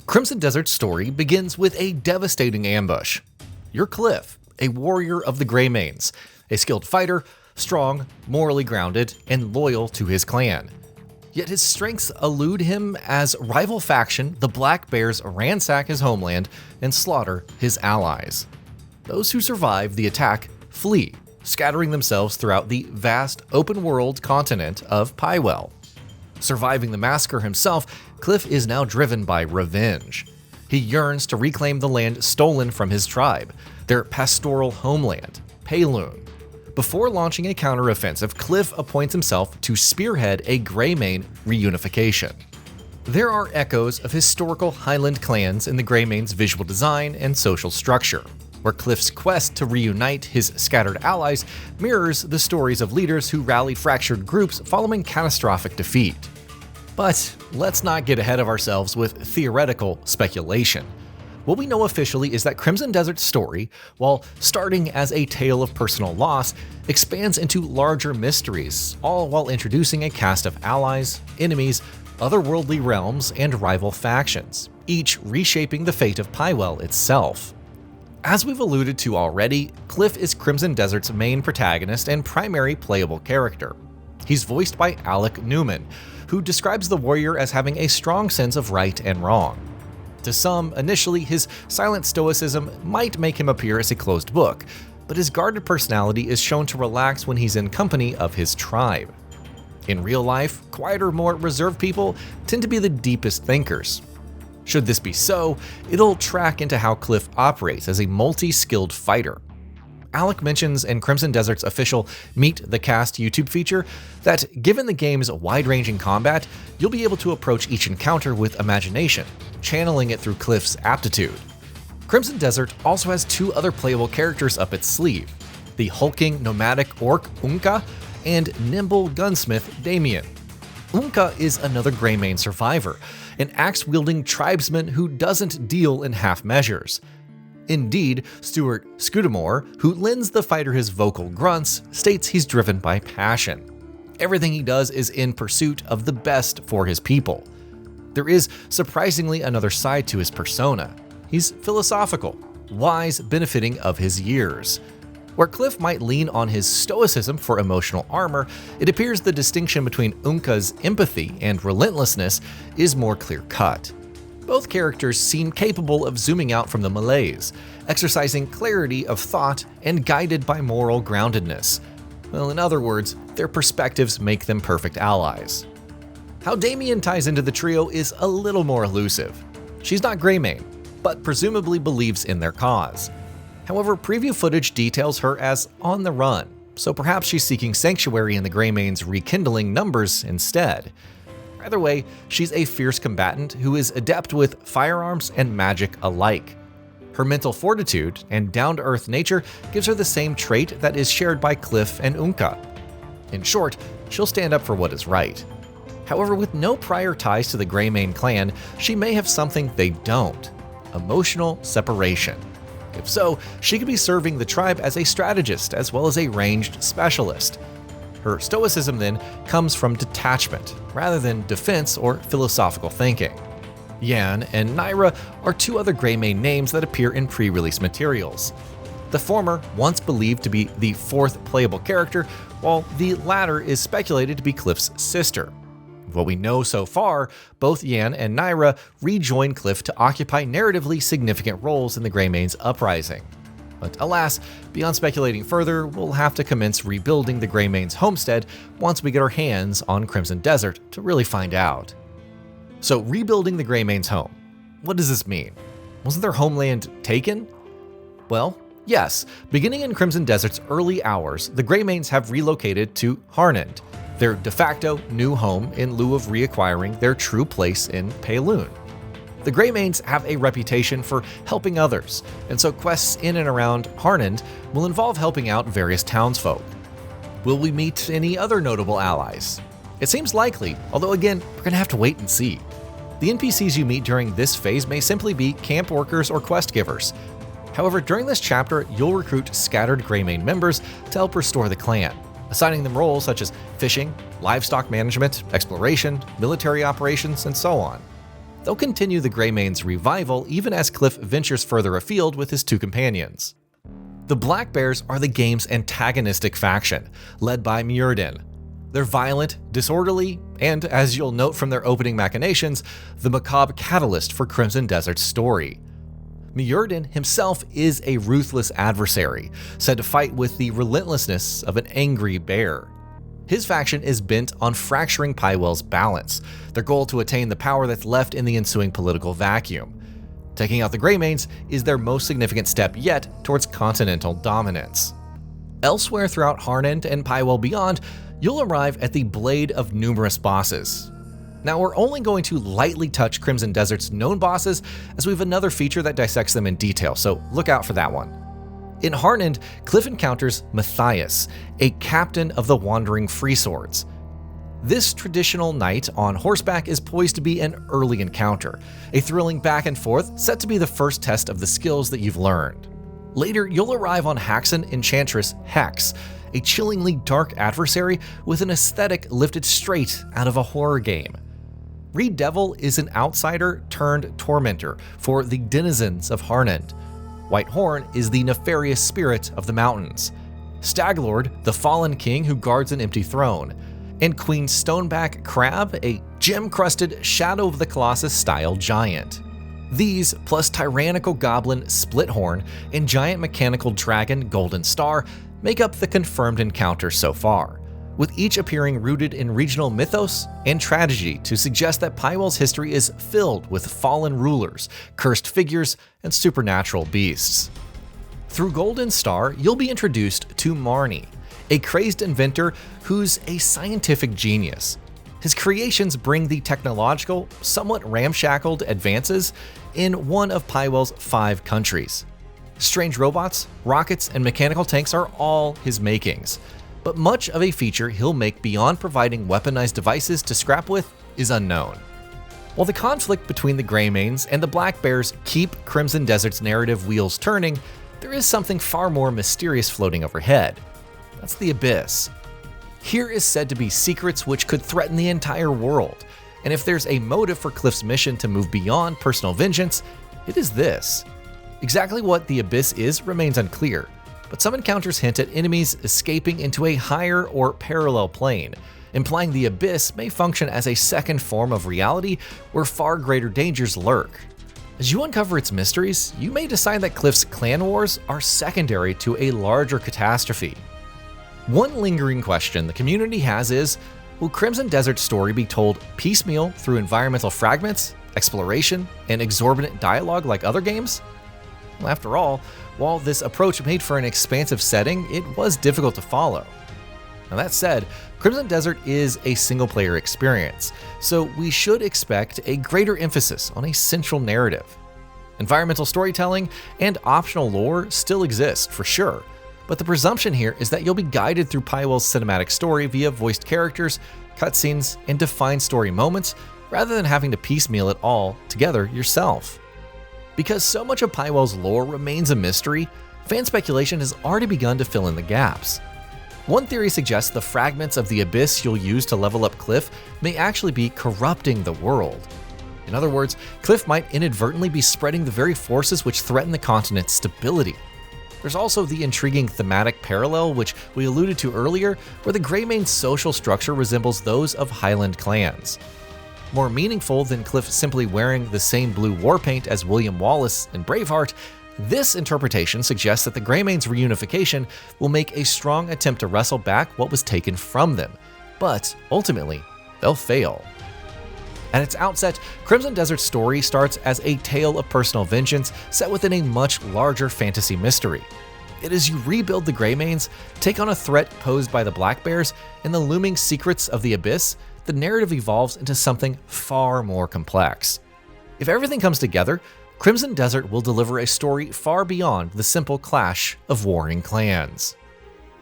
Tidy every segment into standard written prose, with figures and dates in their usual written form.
Crimson Desert's story begins with a devastating ambush. You're Kliff, a warrior of the Greymanes, a skilled fighter, strong, morally grounded, and loyal to his clan. Yet his strengths elude him as rival faction, the Black Bears, ransack his homeland and slaughter his allies. Those who survive the attack flee, scattering themselves throughout the vast open-world continent of Pywel. Surviving the massacre himself, Kliff is now driven by revenge. He yearns to reclaim the land stolen from his tribe, their pastoral homeland, Pailune. Before launching a counteroffensive, Kliff appoints himself to spearhead a Greymane reunification. There are echoes of historical Highland clans in the Greymane's visual design and social structure, where Kliff's quest to reunite his scattered allies mirrors the stories of leaders who rallied fractured groups following catastrophic defeat. But let's not get ahead of ourselves with theoretical speculation. What we know officially is that Crimson Desert's story, while starting as a tale of personal loss, expands into larger mysteries, all while introducing a cast of allies, enemies, otherworldly realms, and rival factions, each reshaping the fate of Pywel itself. As we've alluded to already, Kliff is Crimson Desert's main protagonist and primary playable character. He's voiced by Alec Newman, who describes the warrior as having a strong sense of right and wrong. To some, initially, his silent stoicism might make him appear as a closed book, but his guarded personality is shown to relax when he's in company of his tribe. In real life, quieter, more reserved people tend to be the deepest thinkers. Should this be so, it'll track into how Kliff operates as a multi-skilled fighter. Alec mentions in Crimson Desert's official Meet the Cast YouTube feature that given the game's wide-ranging combat, you'll be able to approach each encounter with imagination, channeling it through Kliff's aptitude. Crimson Desert also has two other playable characters up its sleeve, the hulking nomadic orc Unka and nimble gunsmith Damien. Unka is another Greymane survivor, an axe-wielding tribesman who doesn't deal in half measures. Indeed, Stuart Scudamore, who lends the fighter his vocal grunts, states he's driven by passion. Everything he does is in pursuit of the best for his people. There is surprisingly another side to his persona. He's philosophical, wise, benefiting of his years. Where Kliff might lean on his stoicism for emotional armor, it appears the distinction between Unka's empathy and relentlessness is more clear-cut. Both characters seem capable of zooming out from the malaise, exercising clarity of thought and guided by moral groundedness. Well, in other words, their perspectives make them perfect allies. How Damien ties into the trio is a little more elusive. She's not Greymane, but presumably believes in their cause. However, preview footage details her as on the run, so perhaps she's seeking sanctuary in the Greymane's rekindling numbers instead. Either way, she's a fierce combatant who is adept with firearms and magic alike. Her mental fortitude and down-to-earth nature gives her the same trait that is shared by Kliff and Unka. In short, she'll stand up for what is right. However, with no prior ties to the Greymane clan, she may have something they don't: emotional separation. If so, she could be serving the tribe as a strategist as well as a ranged specialist. Her stoicism then comes from detachment, rather than defense or philosophical thinking. Yan and Naira are two other Greymane names that appear in pre-release materials. The former once believed to be the fourth playable character, while the latter is speculated to be Kliff's sister. What we know so far, both Yan and Naira rejoin Kliff to occupy narratively significant roles in the Greymane's uprising. But alas, beyond speculating further, we'll have to commence rebuilding the Greymane's homestead once we get our hands on Crimson Desert to really find out. So, rebuilding the Greymane's home. What does this mean? Wasn't their homeland taken? Well, yes. Beginning in Crimson Desert's early hours, the Greymanes have relocated to Homeland, their de facto new home in lieu of reacquiring their true place in Pailune. The Greymanes have a reputation for helping others, and so quests in and around Homeland will involve helping out various townsfolk. Will we meet any other notable allies? It seems likely, although again, we're gonna have to wait and see. The NPCs you meet during this phase may simply be camp workers or quest givers. However, during this chapter, you'll recruit scattered Greymane members to help restore the clan, assigning them roles such as fishing, livestock management, exploration, military operations, and so on. They'll continue the Greymanes' revival even as Kliff ventures further afield with his two companions. The Black Bears are the game's antagonistic faction, led by Myrddin. They're violent, disorderly, and, as you'll note from their opening machinations, the macabre catalyst for Crimson Desert's story. Myrddin himself is a ruthless adversary, said to fight with the relentlessness of an angry bear. His faction is bent on fracturing Pywel's balance, their goal to attain the power that's left in the ensuing political vacuum. Taking out the Greymanes is their most significant step yet towards continental dominance. Elsewhere throughout Harnend and Pywel Beyond, you'll arrive at the blade of numerous bosses. Now, we're only going to lightly touch Crimson Desert's known bosses, as we have another feature that dissects them in detail, so look out for that one. In Harnend, Kliff encounters Matthias, a captain of the Wandering Freeswords. This traditional knight on horseback is poised to be an early encounter, a thrilling back and forth set to be the first test of the skills that you've learned. Later, you'll arrive on Haxan Enchantress Hex, a chillingly dark adversary with an aesthetic lifted straight out of a horror game. Reed Devil is an outsider turned tormentor for the denizens of Harnend. White Horn is the nefarious spirit of the mountains. Staglord, the fallen king who guards an empty throne. And Queen Stoneback Crab, a gem-crusted Shadow of the Colossus-style giant. These, plus tyrannical goblin Splithorn and giant mechanical dragon Golden Star, make up the confirmed encounters so far, with each appearing rooted in regional mythos and tragedy to suggest that Pywel's history is filled with fallen rulers, cursed figures, and supernatural beasts. Through Golden Star, you'll be introduced to Marnie, a crazed inventor who's a scientific genius. His creations bring the technological, somewhat ramshackled advances in one of Pywel's 5 countries. Strange robots, rockets, and mechanical tanks are all his makings, but much of a feature he'll make beyond providing weaponized devices to scrap with is unknown. While the conflict between the Greymanes and the Black Bears keep Crimson Desert's narrative wheels turning, there is something far more mysterious floating overhead. That's the Abyss. Here is said to be secrets which could threaten the entire world, and if there's a motive for Kliff's mission to move beyond personal vengeance, it is this. Exactly what the Abyss is remains unclear, but some encounters hint at enemies escaping into a higher or parallel plane, implying the Abyss may function as a second form of reality where far greater dangers lurk. As you uncover its mysteries, you may decide that Kliff's clan wars are secondary to a larger catastrophe. One lingering question the community has is, will Crimson Desert's story be told piecemeal through environmental fragments, exploration, and exorbitant dialogue like other games? Well, after all, while this approach made for an expansive setting, it was difficult to follow. Now that said, Crimson Desert is a single-player experience, so we should expect a greater emphasis on a central narrative. Environmental storytelling and optional lore still exist, for sure, but the presumption here is that you'll be guided through Pywel's cinematic story via voiced characters, cutscenes, and defined story moments, rather than having to piecemeal it all together yourself. Because so much of Pywel's lore remains a mystery, fan speculation has already begun to fill in the gaps. One theory suggests the fragments of the Abyss you'll use to level up Kliff may actually be corrupting the world. In other words, Kliff might inadvertently be spreading the very forces which threaten the continent's stability. There's also the intriguing thematic parallel which we alluded to earlier, where the Greymane's social structure resembles those of Highland clans. More meaningful than Kliff simply wearing the same blue war paint as William Wallace in Braveheart, this interpretation suggests that the Greymanes' reunification will make a strong attempt to wrestle back what was taken from them, but ultimately, they'll fail. At its outset, Crimson Desert's story starts as a tale of personal vengeance set within a much larger fantasy mystery. Yet as you rebuild the Greymanes, take on a threat posed by the Black Bears, and the looming secrets of the Abyss, the narrative evolves into something far more complex. If everything comes together, Crimson Desert will deliver a story far beyond the simple clash of warring clans.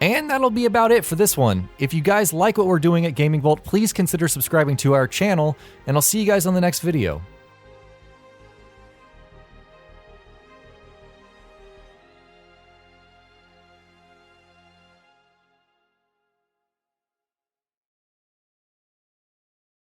And that'll be about it for this one. If you guys like what we're doing at GamingBolt, please consider subscribing to our channel, and I'll see you guys on the next video.